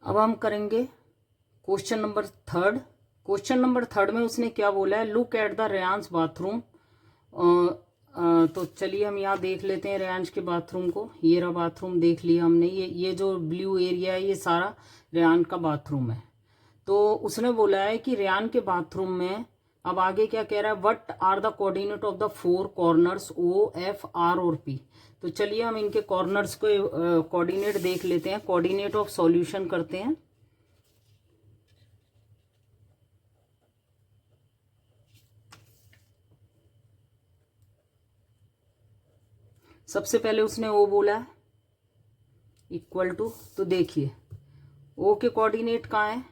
अब हम करेंगे question number third. Question number third में उसने क्या बोला है, look at the Reyansh bathroom. तो चलिए हम यहाँ देख लेते हैं रेयांश के बाथरूम को। ये रहा बाथरूम, देख लिया हमने। ये जो ब्लू एरिया है ये सारा रेयान का बाथरूम है। तो उसने बोला है कि रेयान के बाथरूम में, अब आगे क्या कह रहा है, what are the coordinate of the four corners O F R और पी। तो चलिए हम इनके कॉर्नर्स को कोऑर्डिनेट देख लेते हैं, कोऑर्डिनेट ऑफ सॉल्यूशन करते हैं। सबसे पहले उसने ओ बोला है इक्वल टू, तो देखिए ओ के कोऑर्डिनेट कहाँ है,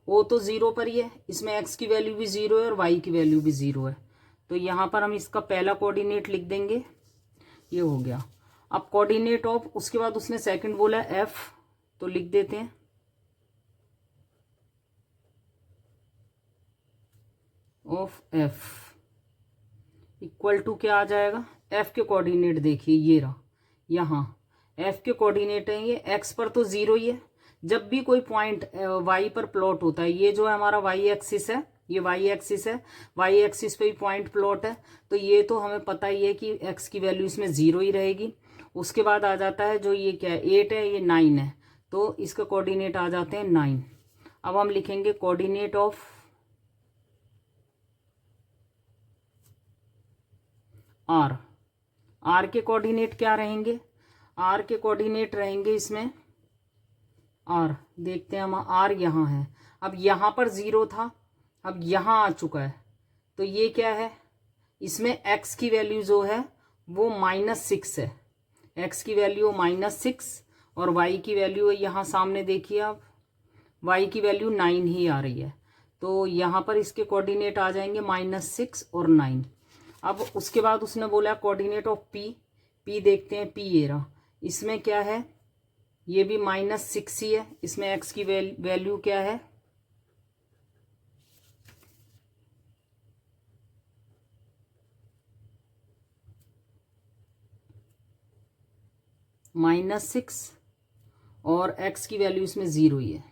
ओ तो जीरो पर ही है, इसमें एक्स की वैल्यू भी जीरो है और वाई की वैल्यू भी जीरो है। तो यहाँ पर हम इसका पहला कोऑर्डिनेट लिख देंगे, ये हो गया। अब कोऑर्डिनेट ऑफ, उसके बाद उसने सेकंड बोला एफ, तो लिख देते हैं ऑफ एफ इक्वल टू क्या आ जाएगा, एफ के कोऑर्डिनेट देखिए ये रहा, यहाँ एफ के कोऑर्डिनेट है, ये एक्स पर तो जीरो ही है। जब भी कोई पॉइंट वाई पर प्लॉट होता है, ये जो है हमारा वाई एक्सिस है, ये वाई एक्सिस है, वाई एक्सिस पे ही पॉइंट प्लॉट है, तो ये तो हमें पता ही है कि एक्स की वैल्यू इसमें जीरो ही रहेगी। उसके बाद आ जाता है जो ये क्या है, 8 है, ये 9 है, तो इसके कोऑर्डिनेट आ जाते हैं 9। अब हम लिखेंगे कोऑर्डिनेट ऑफ आर। आर के कोऑर्डिनेट क्या रहेंगे, आर के कोऑर्डिनेट रहेंगे इसमें आर, देखते हैं हम, आर यहाँ है। अब यहाँ पर जीरो था, अब यहाँ आ चुका है, तो ये क्या है, इसमें एक्स की वैल्यू जो है वो -6 है, एक्स की वैल्यू -6 और वाई की वैल्यू है, यहाँ सामने देखिए आप, वाई की वैल्यू 9 ही आ रही है। तो यहाँ पर इसके कोऑर्डिनेट आ जाएंगे -6 और 9। अब उसके बाद उसने बोला कोऑर्डिनेट ऑफ पी। पी देखते हैं, पी ये रहा, इसमें क्या है, ये भी -6 ही है, इसमें एक्स की वैल्यू क्या है, -6 और एक्स की वैल्यू इसमें जीरो ही है,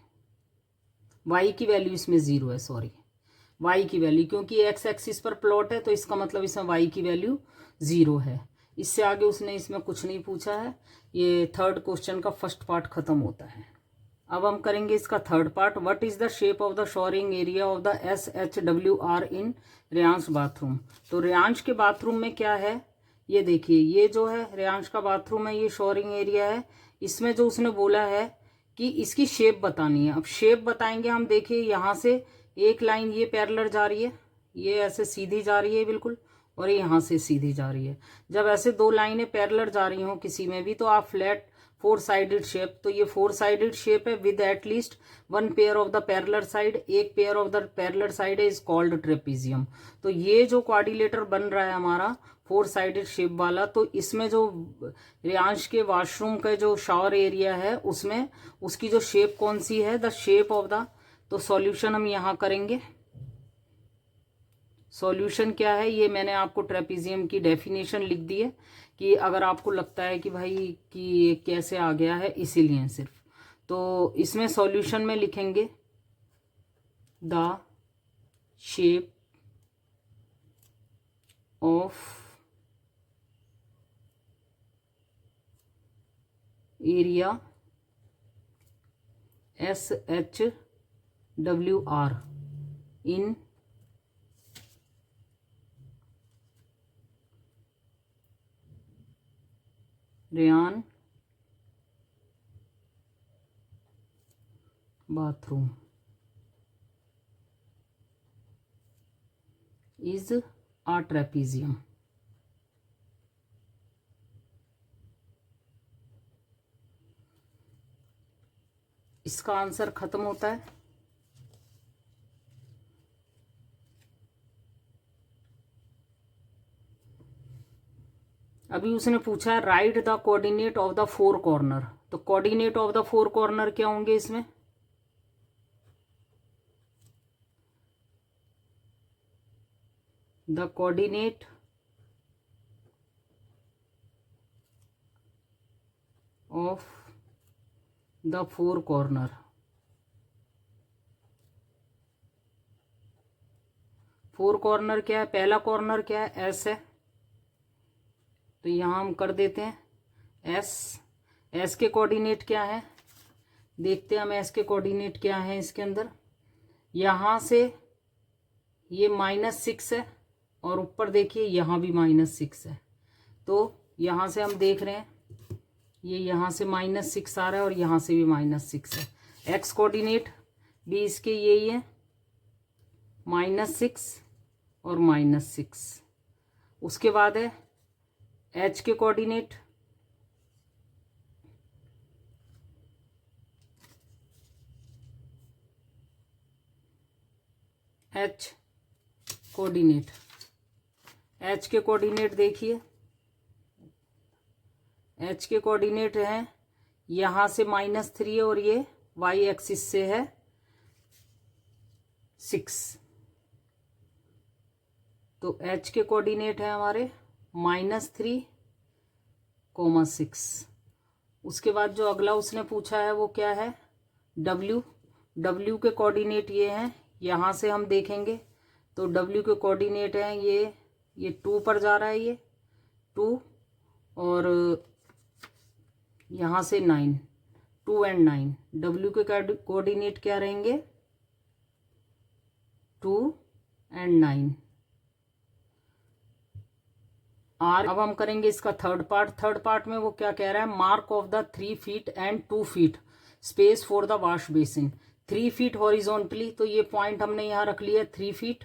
वाई की वैल्यू इसमें जीरो है, सॉरी वाई की वैल्यू, क्योंकि एक्स एक्सिस पर प्लॉट है तो इसका मतलब इसमें वाई की वैल्यू जीरो है। इससे आगे उसने इसमें कुछ नहीं पूछा है। ये थर्ड क्वेश्चन का फर्स्ट पार्ट खत्म होता है। अब हम करेंगे इसका third part, what is the shape of the showering area of the SHWR in Reyansh bathroom. तो रेयांश के बाथरूम में क्या है, ये देखिए, ये जो है रेयांश का बाथरूम है, ये शॉरिंग एरिया है। इसमें जो उसने बोला है कि इसकी शेप बतानी है। अब शेप बताएंगे हम, देखिए यहाँ से एक लाइन ये पैरेलल जा रही है, ये ऐसे सीधी जा रही है बिल्कुल, और ये यहाँ से सीधी जा रही है। जब ऐसे दो लाइनें पैरेलल जा रही हो किसी में भी, तो आप फ्लैट फोर साइडेड शेप, तो ये फोर साइडेड शेप है with at least one pair of the parallel side, एक pair of the parallel side is called trapezium. तो ये जो क्वाड्रिलेटर बन रहा है हमारा फोर साइडेड शेप वाला, तो इसमें जो रेयांश के वॉशरूम का जो शावर एरिया है उसमें उसकी जो शेप कौन सी है, द शेप ऑफ द, तो सॉल्यूशन हम यहाँ करेंगे। सॉल्यूशन क्या है, ये मैंने आपको ट्रेपीजियम की डेफिनेशन लिख दी है, कि अगर आपको लगता है कि भाई कि ये कैसे आ गया है, इसीलिए सिर्फ। तो इसमें सॉल्यूशन में लिखेंगे the shape of area SHWR in Reyan bathroom is a trapezium. इसका आंसर खत्म होता है। अभी उसने पूछा है right the coordinate of the four corner. तो coordinate of the four corner क्या होंगे इसमें, the coordinate of the four corner 4 corner क्या है, पहला कॉर्नर क्या है, एस है, तो यहाँ हम कर देते हैं एस। एस के कोऑर्डिनेट क्या है, देखते हैं हम एस के कोऑर्डिनेट क्या है इसके अंदर। यहाँ से ये -6 है और ऊपर देखिए यहाँ भी -6 है, तो यहाँ से हम देख रहे हैं ये यहाँ से -6 आ रहा है और यहाँ से भी -6 है। एक्स कोऑर्डिनेट भी इसके यही है, -6 और -6। उसके बाद है एच के कोऑर्डिनेट, एच कोऑर्डिनेट, एच के कोऑर्डिनेट देखिए, एच के कोऑर्डिनेट हैं यहाँ से -3 है और ये वाई एक्सिस से है 6, तो एच के कोऑर्डिनेट है हमारे -3,6। उसके बाद जो अगला उसने पूछा है वो क्या है, डब्ल्यू। डब्ल्यू के कोऑर्डिनेट ये हैं, यहाँ से हम देखेंगे तो डब्ल्यू के कोऑर्डिनेट हैं ये 2 पर जा रहा है, ये 2 और यहाँ से 9, 2 और 9। डब्ल्यू के कोऑर्डिनेट क्या रहेंगे, 2 और 9। आर, अब हम करेंगे इसका थर्ड पार्ट। थर्ड पार्ट में वो क्या कह रहा है, mark of the 3 feet and 2 feet space for the wash basin. 3 feet horizontally, तो ये पॉइंट हमने यहाँ रख लिया 3 फीट,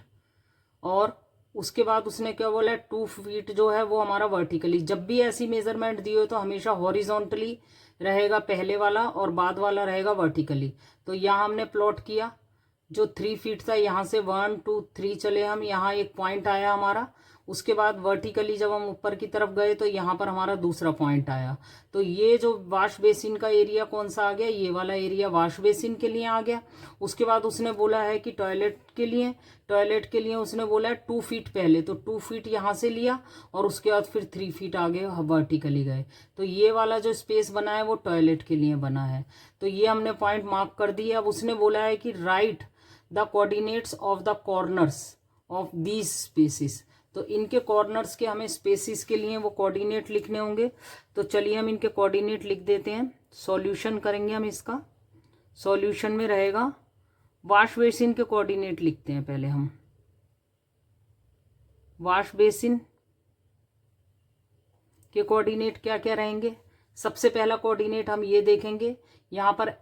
और उसके बाद उसने क्या बोला, 2 फीट जो है वो हमारा वर्टिकली। जब भी ऐसी मेजरमेंट दी हो तो हमेशा हॉरिजॉन्टली रहेगा पहले वाला और बाद वाला रहेगा वर्टिकली। तो यहाँ हमने प्लॉट किया, जो 3 फीट था यहाँ से 1 2 3 चले हम, यहाँ एक पॉइंट आया हमारा। उसके बाद वर्टिकली जब हम ऊपर की तरफ गए तो यहाँ पर हमारा दूसरा पॉइंट आया। तो ये जो वॉश बेसिन का एरिया कौन सा आ गया, ये वाला एरिया वॉश बेसिन के लिए आ गया। उसके बाद उसने बोला है कि टॉयलेट के लिए उसने बोला है 2 फीट पहले, तो 2 फीट यहाँ से लिया और उसके बाद फिर 3 फीट आगे वर्टिकली गए। तो ये वाला जो स्पेस बना है वो टॉयलेट के लिए बना है। तो ये हमने पॉइंट मार्क कर दिए। अब उसने बोला है कि write the coordinates of the corners of these spaces. तो इनके कॉर्नर्स के हमें स्पेसिस के लिए वो कोऑर्डिनेट लिखने होंगे। तो चलिए हम इनके कोऑर्डिनेट लिख देते हैं। सॉल्यूशन करेंगे हम इसका। सॉल्यूशन में रहेगा, वॉश बेसिन के कोऑर्डिनेट लिखते हैं पहले हम। वॉश बेसिन के कोऑर्डिनेट क्या क्या रहेंगे, सबसे पहला कोऑर्डिनेट हम ये देखेंगे, यहाँ पर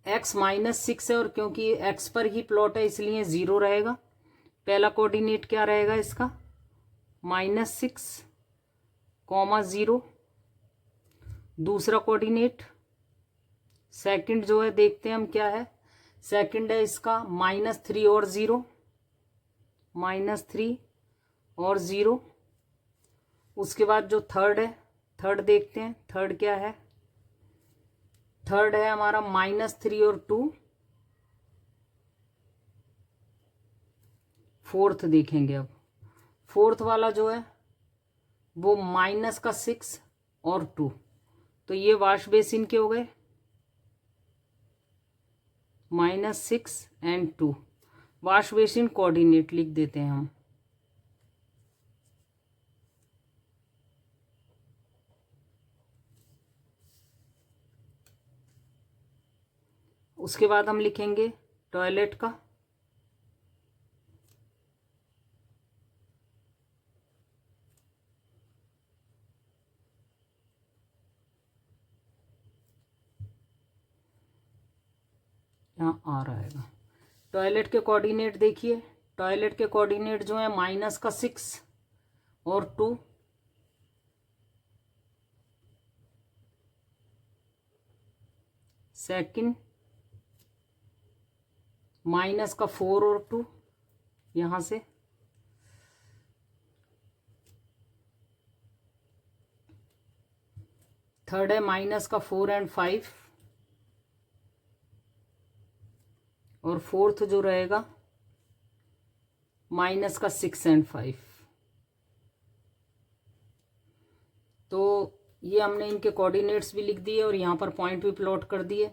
x -6 है और क्योंकि x पर ही प्लॉट है इसलिए 0 रहेगा। पहला कोऑर्डिनेट क्या रहेगा इसका, -6, 0। दूसरा कोऑर्डिनेट सेकंड जो है देखते हैं हम क्या है, सेकंड है इसका -3 और 0, -3 और 0। उसके बाद जो थर्ड है, थर्ड देखते हैं, थर्ड क्या है, थर्ड है हमारा -3 और 2। फोर्थ देखेंगे, अब फोर्थ वाला जो है वो -6 और 2। तो ये वॉश बेसिन के हो गए, -6 और 2। वॉश बेसिन कोऑर्डिनेट लिख देते हैं हम। उसके बाद हम लिखेंगे टॉयलेट का। यहाँ आ रहेगा टॉयलेट के कोऑर्डिनेट। देखिए टॉयलेट के कोऑर्डिनेट जो है -6 और 2। सेकंड -4 और 2 यहाँ से। थर्ड है -4 और 5। और फोर्थ जो रहेगा -6 और 5। तो ये हमने इनके कोऑर्डिनेट्स भी लिख दिए और यहाँ पर पॉइंट भी प्लॉट कर दिए।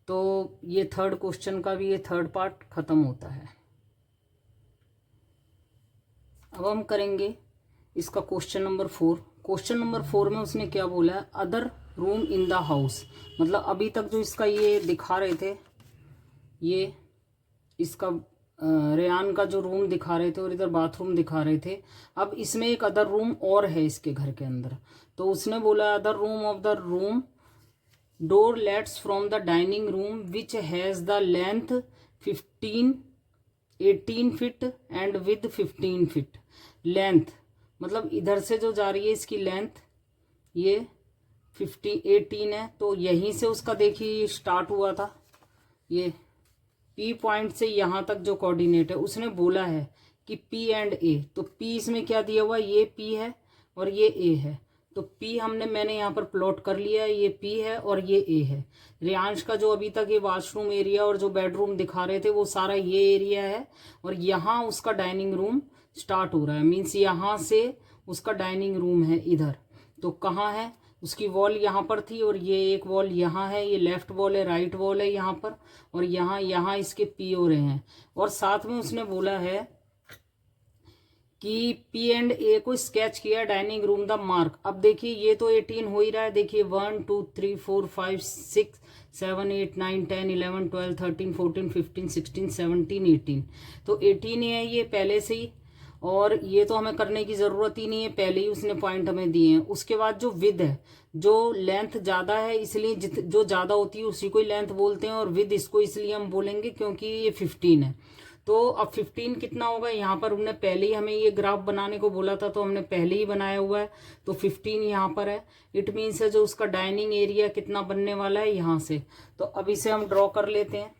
तो ये थर्ड क्वेश्चन का भी ये थर्ड पार्ट खत्म होता है। अब हम करेंगे इसका क्वेश्चन नंबर 4। क्वेश्चन नंबर 4 में उसने क्या बोला है, other room in the house. मतलब अभी तक जो इसका ये दिखा रहे थे, ये इसका रेयान का जो रूम दिखा रहे थे और इधर बाथरूम दिखा रहे थे, अब इसमें एक अदर रूम और है इसके घर के अंदर। तो उसने बोला other room of the room door let's from the dining room which has the length 18 feet and with 15 feet. Length मतलब इधर से जो जा रही है इसकी लेंथ ये 18 है। तो यहीं से उसका देखिए स्टार्ट हुआ था, ये पी पॉइंट से यहाँ तक जो कोऑर्डिनेट है उसने बोला है कि पी एंड ए। तो पी इसमें क्या दिया हुआ, ये पी है और ये ए है। तो पी मैंने यहाँ पर प्लॉट कर लिया है, ये पी है और ये ए है। रियांश का जो अभी तक ये वॉशरूम एरिया और जो बेडरूम दिखा रहे थे वो सारा ये एरिया है, और यहाँ उसका डाइनिंग रूम स्टार्ट हो रहा है। मीन्स यहाँ से उसका डाइनिंग रूम है इधर। तो कहाँ है, उसकी वॉल यहाँ पर थी और ये एक वॉल यहाँ है, ये लेफ्ट वॉल है, राइट वॉल है यहाँ पर, और यहाँ इसके पी हो रहे हैं। और साथ में उसने बोला है कि पी एंड ए को स्केच किया डाइनिंग रूम द मार्क। अब देखिए ये तो 18 हो ही रहा है, देखिए 1 2 3 4 5 6 7 8 9 10 11 12 13 14 15 16 17 18। तो 18 है ये पहले से ही, और ये तो हमें करने की ज़रूरत ही नहीं है, पहले ही उसने पॉइंट हमें दिए हैं। उसके बाद जो विद है, जो लेंथ ज़्यादा है इसलिए जो ज़्यादा होती है उसी को ही लेंथ बोलते हैं, और विद इसको इसलिए हम बोलेंगे क्योंकि ये 15 है। तो अब 15 कितना होगा, यहाँ पर उन्होंने पहले ही हमें ये ग्राफ बनाने को बोला था तो हमने पहले ही बनाया हुआ है। तो 15 यहाँ पर है। इट मीन्स है जो उसका डाइनिंग एरिया कितना बनने वाला है यहाँ से। तो अब इसे हम ड्रॉ कर लेते हैं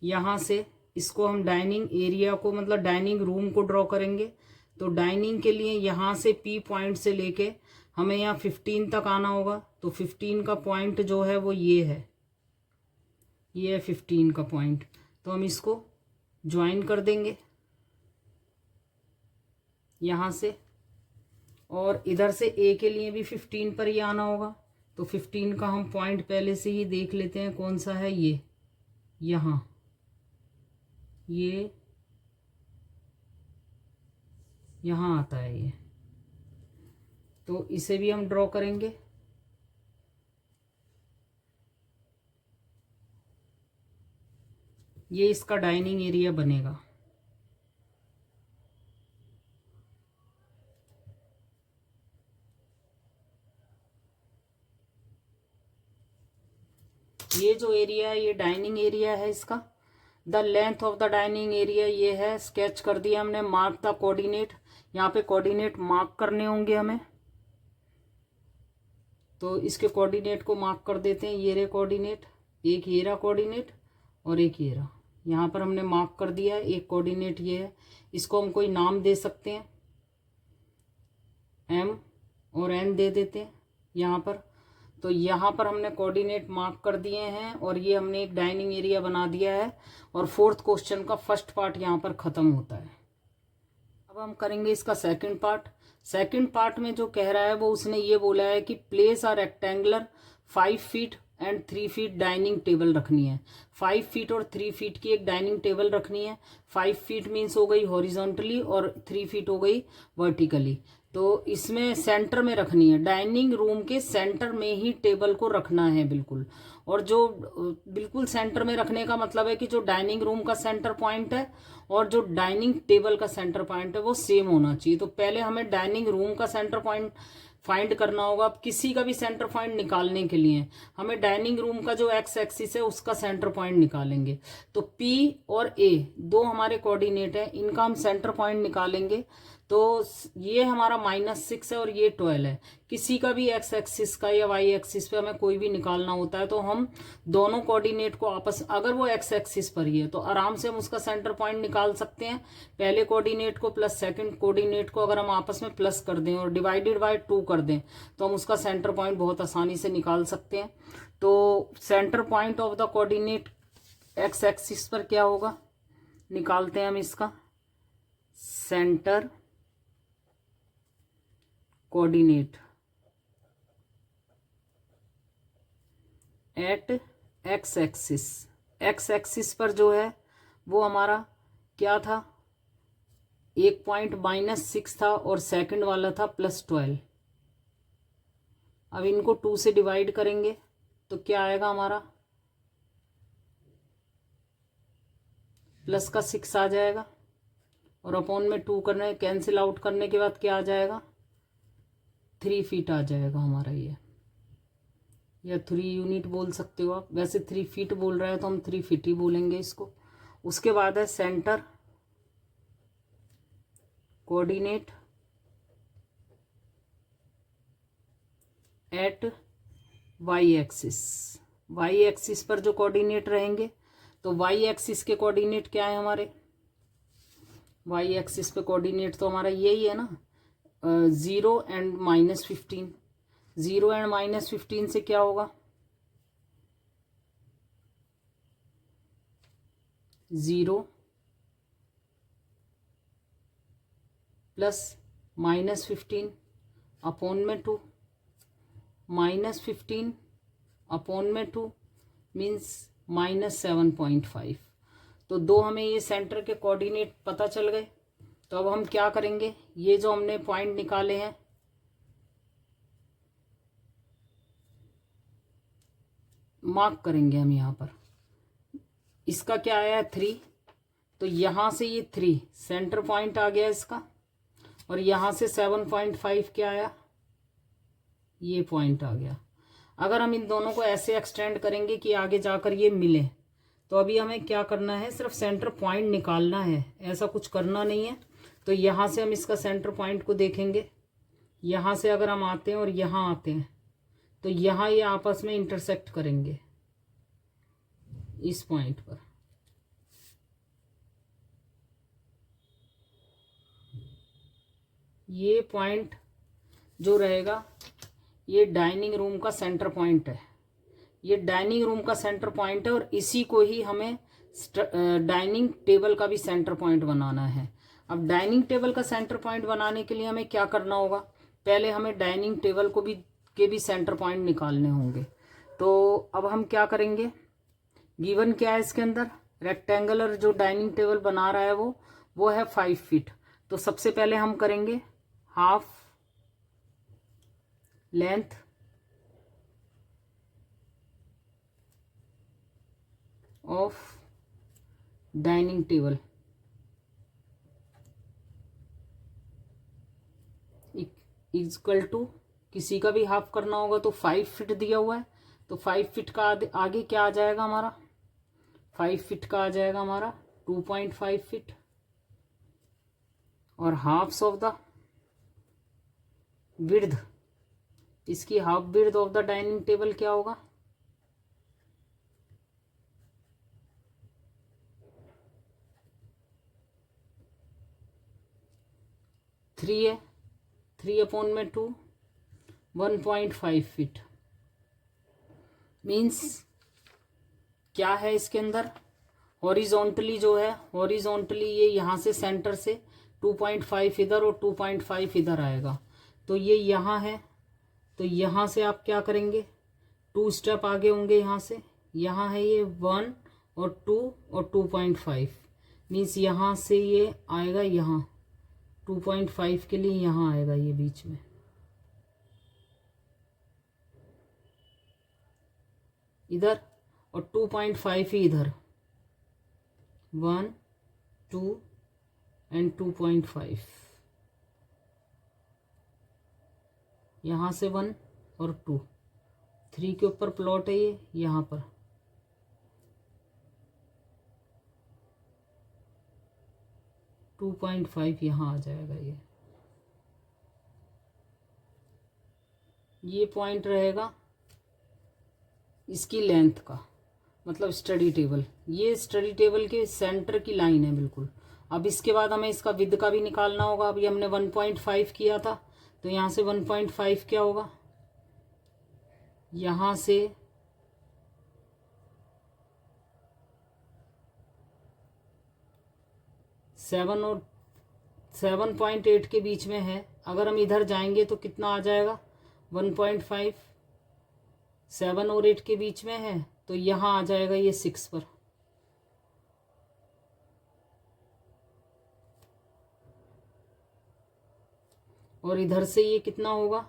यहाँ से। इसको हम डाइनिंग एरिया को मतलब डाइनिंग रूम को ड्रॉ करेंगे। तो डाइनिंग के लिए यहाँ से पी पॉइंट से लेके हमें यहाँ 15 तक आना होगा। तो 15 का पॉइंट जो है वो ये है, ये है 15 का पॉइंट। तो हम इसको ज्वाइन कर देंगे यहाँ से, और इधर से ए के लिए भी 15 पर ही आना होगा। तो 15 का हम पॉइंट पहले से ही देख लेते हैं कौन सा है, ये यहाँ, ये यहाँ आता है ये। तो इसे भी हम ड्रॉ करेंगे। ये इसका डाइनिंग एरिया बनेगा। ये जो एरिया है ये डाइनिंग एरिया है इसका। The length of the dining area ये है, स्केच कर दिया हमने। मार्क द कोऑर्डिनेट, यहाँ पे कोऑर्डिनेट मार्क करने होंगे हमें। तो इसके कोऑर्डिनेट को मार्क कर देते हैं। ये रहे कोऑर्डिनेट, एक ये रहा कोऑर्डिनेट और एक ये रहा। यहाँ पर हमने मार्क कर दिया है। एक कोऑर्डिनेट ये है, इसको हम कोई नाम दे सकते हैं, एम और एन दे देते हैं यहाँ पर। तो यहाँ पर हमने कोऑर्डिनेट मार्क कर दिए हैं और ये हमने एक डाइनिंग एरिया बना दिया है। और फोर्थ क्वेश्चन का फर्स्ट पार्ट यहाँ पर ख़त्म होता है। अब हम करेंगे इसका सेकंड पार्ट। सेकंड पार्ट में जो कह रहा है वो उसने ये बोला है कि place a rectangular 5 feet and 3 feet dining table रखनी है। 5 फीट और 3 फीट की एक डाइनिंग टेबल रखनी है। 5 फीट मीन्स हो गई हॉरिजॉन्टली और 3 फीट हो गई वर्टिकली। तो इसमें सेंटर में रखनी है, डाइनिंग रूम के सेंटर में ही टेबल को रखना है बिल्कुल। और जो बिल्कुल सेंटर में रखने का मतलब है कि जो डाइनिंग रूम का सेंटर पॉइंट है और जो डाइनिंग टेबल का सेंटर पॉइंट है वो सेम होना चाहिए। तो पहले हमें डाइनिंग रूम का सेंटर पॉइंट फाइंड करना होगा। अब किसी का भी सेंटर पॉइंट निकालने के लिए हमें डाइनिंग रूम का जो एक्स एक्सिस है उसका सेंटर पॉइंट निकालेंगे। तो पी और ए दो हमारे कोऑर्डिनेट है, इनका हम सेंटर पॉइंट निकालेंगे। तो ये हमारा -6 है और ये 12 है। किसी का भी एक्स एक्सिस का या वाई एक्सिस पे हमें कोई भी निकालना होता है तो हम दोनों कोऑर्डिनेट को आपस, अगर वो एक्स एक्सिस पर ही है तो आराम से हम उसका सेंटर पॉइंट निकाल सकते हैं। पहले कोऑर्डिनेट को प्लस सेकंड कोऑर्डिनेट को अगर हम आपस में प्लस कर दें और डिवाइडेड बाय 2 कर दें तो हम उसका सेंटर पॉइंट बहुत आसानी से निकाल सकते हैं। तो center point of the coordinate X axis पर क्या होगा, निकालते हैं हम इसका center coordinate at X axis. X axis पर जो है वो हमारा क्या था, एक पॉइंट -6 था और सेकंड वाला था +12। अब इनको 2 से डिवाइड करेंगे तो क्या आएगा हमारा, प्लस का 6 आ जाएगा और अपॉन में 2 करने कैंसिल आउट करने के बाद क्या आ जाएगा, 3 फीट आ जाएगा हमारा ये, या 3 यूनिट बोल सकते हो आप। वैसे 3 फीट बोल रहा है तो हम 3 फीट ही बोलेंगे इसको। उसके बाद है center coordinate at Y axis. Y axis पर जो कोऑर्डिनेट रहेंगे, तो वाई एक्सिस के कोऑर्डिनेट क्या है हमारे, वाई एक्सिस पे कोऑर्डिनेट तो हमारा यही है ना, 0 एंड -15। 0 एंड -15 से क्या होगा, 0 प्लस -15 अपॉन में 2, -15 अपॉन में 2 मीन्स -7.5। तो दो हमें ये सेंटर के कोऑर्डिनेट पता चल गए। तो अब हम क्या करेंगे, ये जो हमने पॉइंट निकाले हैं मार्क करेंगे हम यहाँ पर। इसका क्या आया है 3, तो यहाँ से ये 3 सेंटर पॉइंट आ गया इसका, और यहाँ से 7.5 क्या आया, ये पॉइंट आ गया। अगर हम इन दोनों को ऐसे एक्सटेंड करेंगे कि आगे जाकर ये मिले, तो अभी हमें क्या करना है, सिर्फ सेंटर पॉइंट निकालना है, ऐसा कुछ करना नहीं है। तो यहाँ से हम इसका सेंटर पॉइंट को देखेंगे, यहाँ से अगर हम आते हैं और यहाँ आते हैं तो यहाँ ये आपस में इंटरसेक्ट करेंगे इस पॉइंट पर। ये पॉइंट जो रहेगा ये डाइनिंग रूम का सेंटर पॉइंट है, ये डाइनिंग रूम का सेंटर पॉइंट है, और इसी को ही हमें डाइनिंग टेबल का भी सेंटर पॉइंट बनाना है। अब डाइनिंग टेबल का सेंटर पॉइंट बनाने के लिए हमें क्या करना होगा, पहले हमें डाइनिंग टेबल को भी के भी सेंटर पॉइंट निकालने होंगे। तो अब हम क्या करेंगे, गिवन क्या है इसके अंदर, रेक्टेंगुलर जो डाइनिंग टेबल बना रहा है वो है 5 फीट। तो सबसे पहले हम करेंगे half length of dining table equal to, किसी का भी हाफ करना होगा तो 5 फीट दिया हुआ है, तो 5 फीट का आगे क्या आ जाएगा हमारा, 5 फीट का आ जाएगा हमारा 2.5 फीट, और हाफ्स ऑफ द विड्थ, इसकी half width of the dining table क्या होगा, 3 है, 3 अपॉन में 2 1.5 फीट। मीन्स क्या है इसके अंदर, हॉरिजॉन्टली जो है, हॉरिजॉन्टली ये यहाँ से सेंटर से 2.5 इधर और 2.5 इधर आएगा, तो ये यहाँ है। तो यहाँ से आप क्या करेंगे, 2 स्टेप आगे होंगे, यहाँ से यहाँ है ये 1 और 2 और 2.5, मीन्स यहाँ से ये आएगा यहाँ 2.5 के लिए यहाँ आएगा ये बीच में, इधर, और 2.5 ही इधर, 1 2 एंड 2.5, यहाँ से 1 और 2, 3 के ऊपर प्लॉट है ये, यहाँ पर 2.5 यहाँ आ जाएगा। ये पॉइंट रहेगा इसकी लेंथ का, मतलब स्टडी टेबल, ये स्टडी टेबल के सेंटर की लाइन है बिल्कुल। अब इसके बाद हमें इसका विद का भी निकालना होगा। अभी हमने 1.5 किया था, तो यहाँ से 1.5 क्या होगा, यहाँ से 7 और 7.8 के बीच में है। अगर हम इधर जाएंगे तो कितना आ जाएगा, 1.5, 7 और 8 के बीच में है, तो यहाँ आ जाएगा ये 6 पर। और इधर से ये कितना होगा,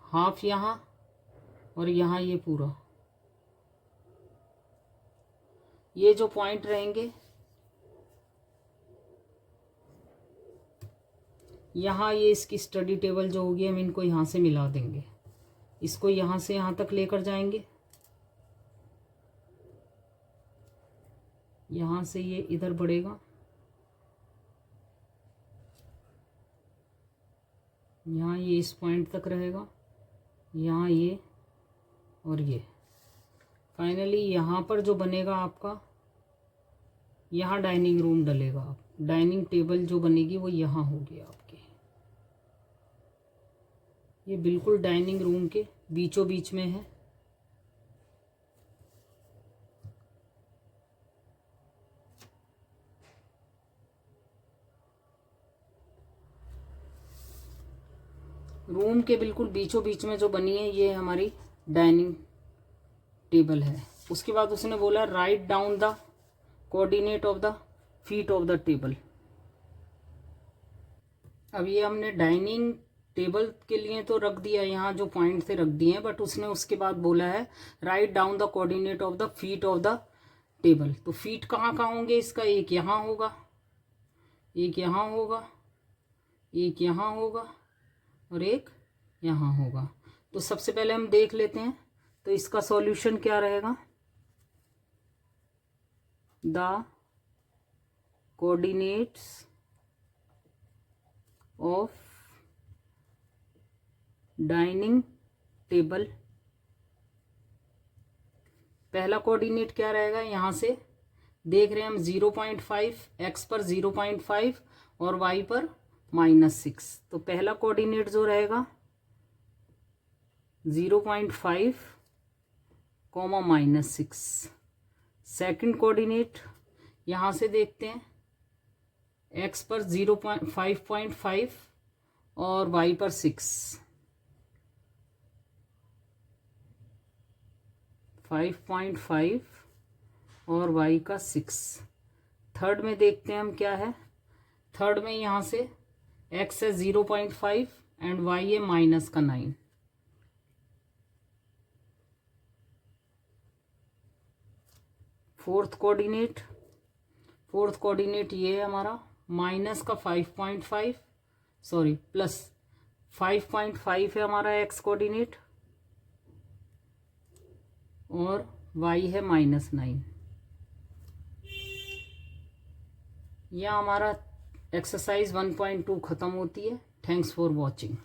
हाफ यहाँ और यहाँ ये पूरा, ये जो पॉइंट रहेंगे यहाँ, ये इसकी स्टडी टेबल जो होगी हम इनको यहाँ से मिला देंगे, इसको यहाँ से यहाँ तक लेकर जाएंगे, यहाँ से ये इधर बढ़ेगा, यहाँ ये इस पॉइंट तक रहेगा, यहाँ ये और ये, फाइनली यहाँ पर जो बनेगा आपका, यहाँ डाइनिंग रूम डलेगा, आप डाइनिंग टेबल जो बनेगी वो यहाँ होगी आपकी, ये बिल्कुल डाइनिंग रूम के बीचों बीच में है। रूम के बिल्कुल बीचों बीच में जो बनी है ये हमारी डाइनिंग टेबल है। उसके बाद उसने बोला write down the coordinate of the feet of the table. अब ये हमने डाइनिंग टेबल के लिए तो रख दिया, यहाँ जो पॉइंट थे रख दिए हैं, बट उसने उसके बाद बोला है write down the coordinate of the feet of the table. तो फीट कहाँ कहाँ होंगे इसका, एक यहाँ होगा, एक यहाँ होगा, एक यहाँ होगा और एक यहाँ होगा। तो सबसे पहले हम देख लेते हैं, तो इसका सॉल्यूशन क्या रहेगा, the coordinates of dining table. पहला कोऑर्डिनेट क्या रहेगा, यहाँ से देख रहे हैं हम 0.5, एक्स पर 0.5 और वाई पर -6। तो पहला कोऑर्डिनेट जो रहेगा 0.5, -6। सेकंड कोऑर्डिनेट यहाँ से देखते हैं, एक्स पर 5.5 और वाई पर 6, 5.5 और वाई का 6। थर्ड में देखते हैं हम क्या है, थर्ड में यहाँ से एक्स है 0.5 एंड वाई है -9। फोर्थ कोऑर्डिनेट ये है हमारा, माइनस का 5.5, सॉरी प्लस 5.5 है हमारा एक्स कोऑर्डिनेट और y है -9। यह हमारा एक्सरसाइज 1.2 खत्म होती है। Thanks for watching.